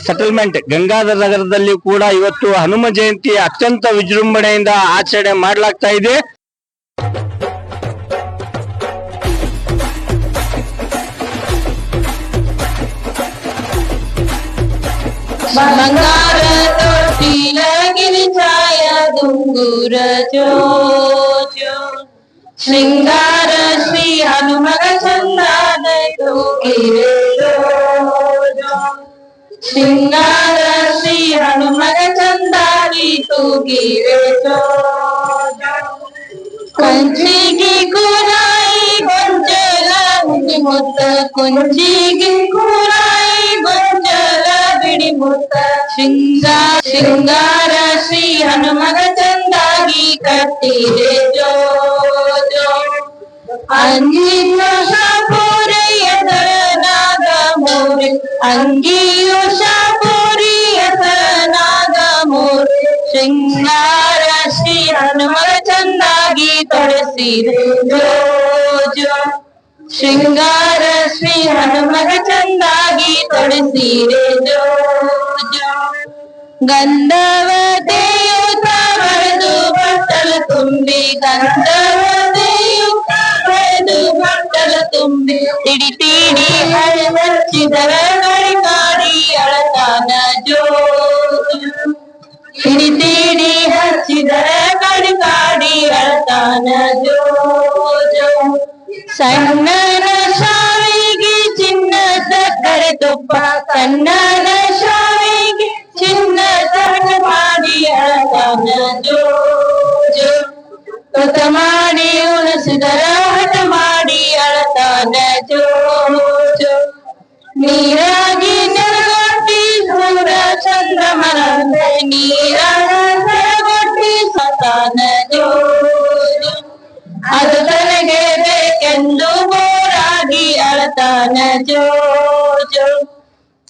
Settlement Gangadhara ನಗರದಲ್ಲಿ ಕೂಡ ಇವತ್ತು ಹನುಮ ಜಯಂತಿ ಅತ್ಯಂತ ವಿಜೃಂಭಣೆಯಿಂದ ಆಚರಣೆ ಮಾಡಲಾಗ್ತಾ ಇದೆ. ಬಂಗಾರ ತೊಟ್ಟಿಲ ಗಿರಿಜಾಯ ದುಂಗುರ ಜೋ ಜೋ ಶೃಂಗಾರ ಶ್ರೀ ಹನುಮಗ ಚಂದಾದ ತೋಗಿರೆ ಜೋ ಜೋ ಶೃಂಗಾರ ಶ್ರೀ ಹನುಮಗ ಚಂದಾಗಿ ತೂಗಿರೆ ಜೋ ಜೋ ಕಂಚಿಗೆ ಕೂರಾಯಿ ಗೊಂಚಲ ಮುಗಿ ಮುತ್ತ ಕುಂಚಿಗೆ ಕೂರಾಯಿ ಗೊಂಚಲ ಬಿಡಿ ಮುತ್ತ ಶೃಂಗಾರ ಶ್ರೀ ಹನುಮಗ ಚಂದಾಗಿ ಕಟ್ಟಿದೆ ಜೋ ಜೋ ಅಂಗಿಯು ಶಾಪುರಿ ಎಸನಾಗ ಮೋರಿ ಅಂಗಿಯು ಶಾಪುರಿ ಎಸನಾಗ ಮೋರಿ ಶೃಂಗಾರ ಶ್ರೀ ಹನುಮಗ ಚಂದಾಗಿ ತೊಡಸಿದೆ ಜೋ ಜೋ ಶೃಂಗಾರ ಶ್ರೀ ಹನುಮಗ ಚಂದಾಗಿ ತೊಡಸಿದೆ ಜೋ ಜೋ ಗಂಧವತೆಯುತ ಬರೆದು ಬಟ್ಟಲು ತುಂಬಿ ಗಂಧವತೆಯುತ ಬರೆದು ಬಟ್ಟಲು ತುಂಬಿ ತಿಡಿ ತಿಡಿ ಹಚ್ಚಿದರ ಕಡಿಕಾಡಿ ಅಳತಾನ ಜೋ ತಿಡಿ ತಿಡಿ ಹಚ್ಚಿದರ ಕಡಿಕಾಡಿ ಅಳತಾನ ಜೋ ಜೋ ಸಣ್ಣನ ಶಾವಿಗೆ ಚಿನ್ನ ಸಕ್ಕರೆ ತುಪ್ಪ ಸಣ್ಣನ ಶಾವಿಗೆ ಚಿನ್ನ ಸಕ್ಕರೆ ಮಾಡಿ ಅಳತಾನ ಜೋ ಜೋ ತುತ ಮಾಡಿ ಉಳಿಸಿದರ ಹಠ ಮಾಡಿ ಅಳತಾನ ಜೋ ಜೋ ನೀರಾಗಿ ನೆರಗೊಟ್ಟಿ ಸೂರ ಚಂದ್ರಮನಂತೆ ನೀರಾಗ ನೆರಗೊಟ್ಟಿ ಸತಾನ ಜೋ ಜೋ ಅದು ತನಗೆ ಬೇಕೆಂದು ಬೋರಾಗಿ ಅಳತಾನ ಜೋ ಜೋ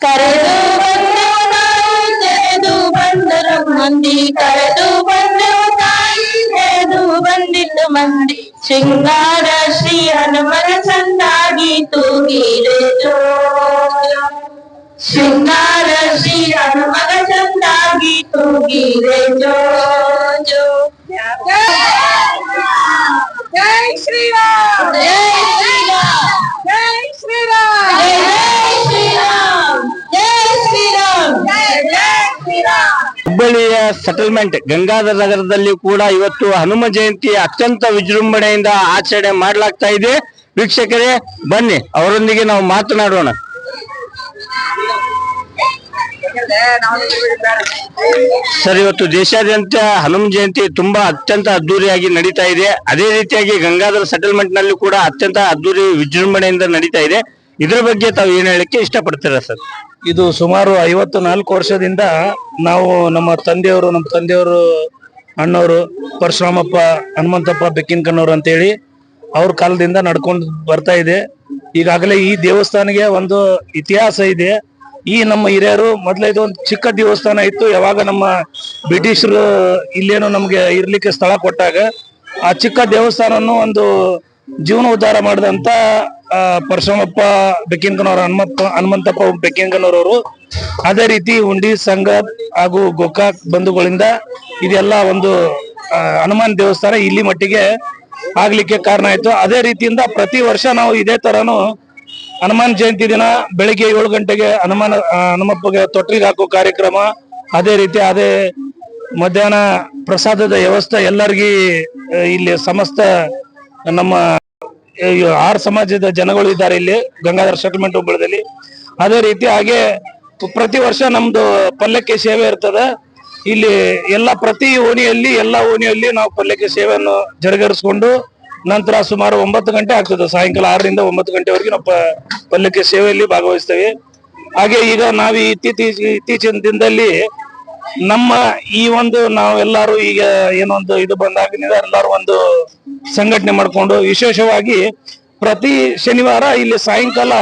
ಕರೆದು ಬಂದೆವು ತಾಯಿ ತೆರೆದು ಬಂದರ ಮಂದಿ ಕರೆದು ಬಂದೆವು ತಾಯಿ ತೆರೆದು ಬಂದಿದ್ದು ಮಂದಿ ಶೃಂಗಾರ ಶ್ರೀ ಹನುಮನ ಚಂದಾಗಿ ತೂಗಿರೆ ಜೋ ಜೋ ಶೃಂಗಾರ ಶ್ರೀ ಹನುಮನ ಚಂದಾಗಿ ತೂಗಿರೆ ಜೋ ಜೋ ಜೈ ಶ್ರೀರಾಮ್ ಜೈ ಶ್ರೀರಾಮ್ ಜೈ ಶ್ರೀರಾಮ್ ಜೈ ಶ್ರೀರಾಮ್ ಜೈ ಶ್ರೀರಾಮ್ ಜೈ ಶ್ರೀರಾಮ್. ಹುಬ್ಬಳ್ಳಿಯ ಸೆಟಲ್ಮೆಂಟ್ ಗಂಗಾಧರ ನಗರದಲ್ಲಿ ಕೂಡ ಇವತ್ತು ಹನುಮ ಜಯಂತಿ ಅತ್ಯಂತ ವಿಜೃಂಭಣೆಯಿಂದ ಆಚರಣೆ ಮಾಡಲಾಗ್ತಾ ಇದೆ. ವೀಕ್ಷಕರೇ ಬನ್ನಿ, ಅವರೊಂದಿಗೆ ನಾವು ಮಾತನಾಡೋಣ. ಸರ್, ಇವತ್ತು ದೇಶಾದ್ಯಂತ ಹನುಮ ಜಯಂತಿ ತುಂಬಾ ಅತ್ಯಂತ ಅದ್ದೂರಿಯಾಗಿ ನಡೀತಾ ಇದೆ. ಅದೇ ರೀತಿಯಾಗಿ ಗಂಗಾಧರ ಸೆಟಲ್ಮೆಂಟ್ ನಲ್ಲಿ ಕೂಡ ಅತ್ಯಂತ ಅದ್ದೂರಿ ವಿಜೃಂಭಣೆಯಿಂದ ನಡೀತಾ ಇದೆ. ಇದ್ರ ಬಗ್ಗೆ ತಾವು ಏನ್ ಹೇಳಕ್ಕೆ ಇಷ್ಟಪಡ್ತೀರಾ ಸರ್? ಇದು ಸುಮಾರು 54 ವರ್ಷದಿಂದ ನಾವು ನಮ್ಮ ತಂದೆಯವರು ಅಣ್ಣವರು ಪರಶುರಾಮಪ್ಪ ಹನುಮಂತಪ್ಪ ಬೆಕ್ಕಿನಕಣ್ಣವ್ರು ಅಂತೇಳಿ ಅವ್ರ ಕಾಲದಿಂದ ನಡ್ಕೊಂಡು ಬರ್ತಾ ಇದೆ. ಈಗಾಗಲೇ ಈ ದೇವಸ್ಥಾನಕ್ಕೆ ಒಂದು ಇತಿಹಾಸ ಇದೆ. ಈ ನಮ್ಮ ಹಿರಿಯರು ಮೊದಲೇ ಇದು ಒಂದು ಚಿಕ್ಕ ದೇವಸ್ಥಾನ ಇತ್ತು. ಯಾವಾಗ ನಮ್ಮ ಬ್ರಿಟಿಷರು ಇಲ್ಲೇನು ನಮ್ಗೆ ಇರ್ಲಿಕ್ಕೆ ಸ್ಥಳ ಕೊಟ್ಟಾಗ ಆ ಚಿಕ್ಕ ದೇವಸ್ಥಾನವನ್ನು ಒಂದು ಜೀವನ ಉದ್ಧಾರ ಮಾಡಿದಂತ ಪರಶುರಾಮಪ್ಪ ಬೆಕ್ಕಿನಕಣ್ಣವ್ರ ಹನುಮಂತಪ್ಪ ಬೆಕ್ಕಿನಕಣ್ಣವ್ರವರು ಅದೇ ರೀತಿ ಉಂಡಿ ಸಂಘ ಹಾಗೂ ಗೋಕಾಕ್ ಬಂಧುಗಳಿಂದ ಇದೆಲ್ಲ ಒಂದು ಹನುಮಾನ್ ದೇವಸ್ಥಾನ ಇಲ್ಲಿ ಮಟ್ಟಿಗೆ ಆಗ್ಲಿಕ್ಕೆ ಕಾರಣ ಆಯ್ತು. ಅದೇ ರೀತಿಯಿಂದ ಪ್ರತಿ ವರ್ಷ ನಾವು ಇದೇ ತರನು ಹನುಮಾನ್ ಜಯಂತಿ ದಿನ ಬೆಳಿಗ್ಗೆ 7 ಗಂಟೆಗೆ ಹನುಮಪ್ಪಗೆ ತೊಟ್ಟಿಗೆ ಹಾಕೋ ಕಾರ್ಯಕ್ರಮ, ಅದೇ ರೀತಿ ಮಧ್ಯಾಹ್ನ ಪ್ರಸಾದದ ವ್ಯವಸ್ಥೆ ಎಲ್ಲರಿಗೂ ಇಲ್ಲಿ ಸಮಸ್ತ ನಮ್ಮ 6 ಸಮಾಜದ ಜನಗಳು ಇದ್ದಾರೆ ಇಲ್ಲಿ ಗಂಗಾಧರ ಸೆಟಲ್ಮೆಂಟ್ ಹುಬ್ಬಳ್ಳಿಯಲ್ಲಿ. ಅದೇ ರೀತಿ ಹಾಗೆ ಪ್ರತಿ ವರ್ಷ ನಮ್ದು ಪಲ್ಲಕ್ಕಿ ಸೇವೆ ಇರ್ತದೆ. ಇಲ್ಲಿ ಪ್ರತಿ ಓಣಿಯಲ್ಲಿ ನಾವು ಪಲ್ಲಕ್ಕಿ ಸೇವೆಯನ್ನು ಜರುಗಿಸ್ಕೊಂಡು ನಂತರ ಸುಮಾರು 9 ಗಂಟೆ ಆಗ್ತದೆ. ಸಾಯಂಕಾಲ 6 ರಿಂದ 9 ಗಂಟೆವರೆಗೆ ನಾವು ಪಲ್ಲಕ್ಕಿ ಸೇವೆಯಲ್ಲಿ ಭಾಗವಹಿಸ್ತೇವೆ. ಹಾಗೆ ಈಗ ನಾವು ಇತ್ತೀಚಿನ ದಿನದಲ್ಲಿ ನಮ್ಮ ಈ ಒಂದು ನಾವೆಲ್ಲರೂ ಈಗ ಏನೊಂದು ಇದು ಬಂದಾಗಿನಿಂದ ಎಲ್ಲರೂ ಒಂದು ಸಂಘಟನೆ ಮಾಡ್ಕೊಂಡು ವಿಶೇಷವಾಗಿ ಪ್ರತಿ ಶನಿವಾರ ಇಲ್ಲಿ ಸಾಯಂಕಾಲ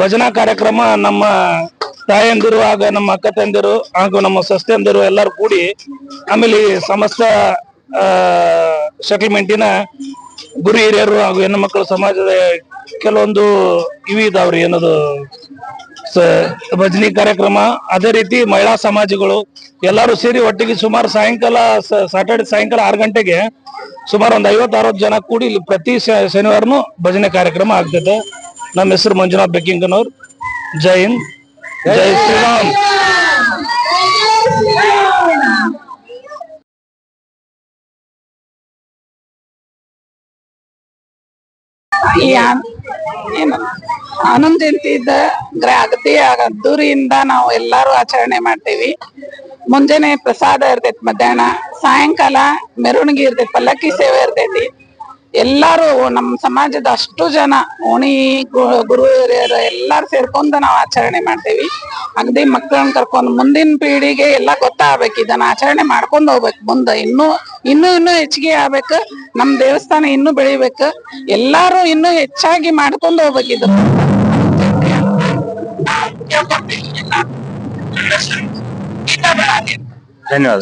ಭಜನಾ ಕಾರ್ಯಕ್ರಮ ನಮ್ಮ ತಾಯಂದಿರು ಆಗ ನಮ್ಮ ಅಕ್ಕ ತಂದಿರು ಹಾಗೂ ನಮ್ಮ ಸಸ್ತೆಂದಿರು ಎಲ್ಲರೂ ಕೂಡಿ ಆಮೇಲೆ ಸಮಸ್ತ ಸೆಟಲ್ಮೆಂಟಿನ ಗುರು ಹಿರಿಯರು ಹಾಗೂ ಹೆಣ್ಣು ಮಕ್ಕಳ ಸಮಾಜದ ಕೆಲವೊಂದು ಇದಾವ್ರಿ ಏನದು ಭಜನಿ ಕಾರ್ಯಕ್ರಮ, ಅದೇ ರೀತಿ ಮಹಿಳಾ ಸಮಾಜಗಳು ಎಲ್ಲರೂ ಸೇರಿ ಒಟ್ಟಿಗೆ ಸುಮಾರು ಸಾಯಂಕಾಲ ಸಾಟರ್ಡೆ ಸಾಯಂಕಾಲ 6 ಗಂಟೆಗೆ ಸುಮಾರು ಒಂದು 50-60 ಜನ ಕೂಡಿ ಇಲ್ಲಿ ಪ್ರತಿ ಶನಿವಾರನು ಭಜನೆ ಕಾರ್ಯಕ್ರಮ ಆಗ್ತದೆ. ನಮ್ಮ ಹೆಸರು ಮಂಜುನಾಥ್ ಬೆಕ್ಕಿಂಕನವ್ರು. ಜೈ ಹಿಂದ್, ಜೈ ಶ್ರೀರಾಮ್. ಏನು ಹನುಮ ಜಯಂತಿ ಇದ್ದ ಅಗದಿ ಅದ್ದೂರಿಯಿಂದ ನಾವು ಎಲ್ಲಾರು ಆಚರಣೆ ಮಾಡ್ತೀವಿ. ಮುಂಜಾನೆ ಪ್ರಸಾದ ಇರ್ತೈತಿ, ಮಧ್ಯಾಹ್ನ ಸಾಯಂಕಾಲ ಮೆರವಣಿಗೆ ಇರ್ತೈತಿ, ಪಲ್ಲಕ್ಕಿ ಸೇವೆ ಇರ್ತೈತಿ. ಎಲ್ಲಾರು ನಮ್ಮ ಸಮಾಜದ ಅಷ್ಟು ಜನ ಓಣಿ ಗುರು ಹಿರಿಯರು ಎಲ್ಲಾರು ಸೇರ್ಕೊಂಡು ನಾವು ಆಚರಣೆ ಮಾಡ್ತೇವಿ. ಅಗದಿ ಮಕ್ಕಳನ್ನ ಕರ್ಕೊಂಡು ಮುಂದಿನ ಪೀಳಿಗೆ ಎಲ್ಲಾ ಗೊತ್ತಾಗ್ಬೇಕು, ಇದನ್ನ ಆಚರಣೆ ಮಾಡ್ಕೊಂಡು ಹೋಗ್ಬೇಕು. ಮುಂದೆ ಇನ್ನೂ ಹೆಚ್ಚಿಗೆ ಆಗ್ಬೇಕು, ನಮ್ ದೇವಸ್ಥಾನ ಇನ್ನೂ ಬೆಳಿಬೇಕು. ಎಲ್ಲಾರು ಇನ್ನೂ ಹೆಚ್ಚಾಗಿ ಮಾಡ್ಕೊಂಡು ಹೋಗ್ಬೇಕು. ಇದು ಧನ್ಯವಾದ.